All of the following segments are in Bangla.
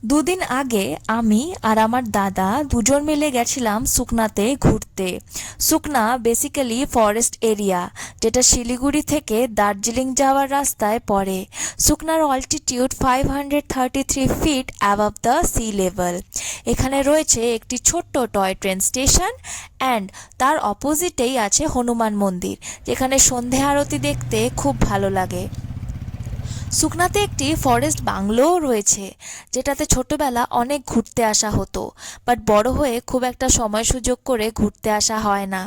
দুদিন আগে আমি আর আমার দাদা দুজন মিলে গেছিলাম সুকনাতে ঘুরতে। সুকনা বেসিক্যালি ফরেস্ট এরিয়া, যেটা শিলিগুড়ি থেকে দার্জিলিং যাওয়ার রাস্তায় পড়ে। সুকনার altitude 533 feet above the sea level. এখানে রয়েছে একটি ছোট্ট টয় ট্রেন স্টেশন অ্যান্ড তার অপোজিটেই আছে হনুমান মন্দির, যেখানে সন্ধে আরতি দেখতে খুব ভালো লাগে। সুকনাতে একটি ফরেস্ট বাংলোও রয়েছে, যেটাতে ছোটবেলা অনেক ঘুরতে আসা হতো, বাট বড় হয়ে খুব একটা সময় সুযোগ করে ঘুরতে আসা হয় না।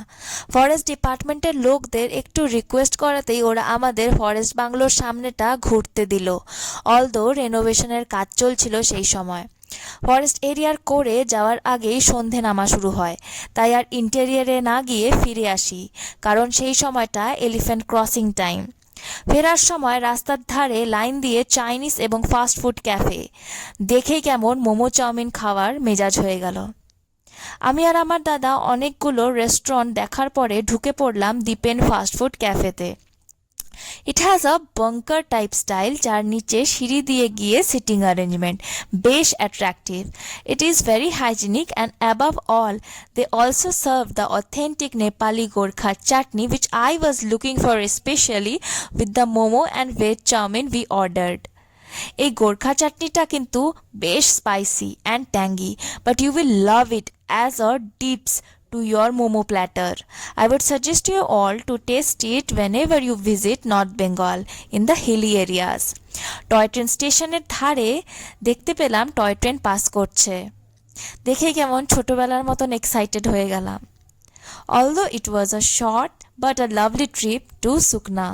ফরেস্ট ডিপার্টমেন্টের লোকদের একটু রিকোয়েস্ট করাতেই ওরা আমাদের ফরেস্ট বাংলোর সামনেটা ঘুরতে দিল, অলদো রেনোভেশনের কাজ চলছিল সেই সময়। ফরেস্ট এরিয়ার করে যাওয়ার আগেই সন্ধে নামা শুরু হয়, তাই আর ইন্টেরিয়ারে না গিয়ে ফিরে আসি, কারণ সেই সময়টা এলিফ্যান্ট ক্রসিং টাইম। ফেরার সময় রাস্তার ধারে লাইন দিয়ে চাইনিজ এবং ফাস্ট ফুড ক্যাফে দেখেই কেমন মোমো চাউমিন খাওয়ার মেজাজ হয়ে গেল। আমি আর আমার দাদা অনেকগুলো রেস্টুরেন্ট দেখার পরে ঢুকে পড়লাম দীপেন ফাস্ট ফুড ক্যাফেতে। It has a bunker type style, যার নিচে সিঁড়ি দিয়ে গিয়ে সিটিং অ্যারেঞ্জমেন্ট বেশ attractive. It is very hygienic and above all they also serve the authentic Nepali Gorkha chutney, which I was looking for especially with the momo and veg chowmin we ordered. এই গোর্খা চাটনিটা কিন্তু বেশ spicy and tangy, but you will love it as a dips to your momo platter. I would suggest you all to taste it whenever you visit North Bengal in the hilly areas. Toy train স্টেশনের ধারে দেখতে পেলাম টয় ট্রেন পাস করছে, দেখে কেমন ছোটবেলার মতন এক্সাইটেড হয়ে গেলাম। Although it was a short but a lovely trip to Sukna.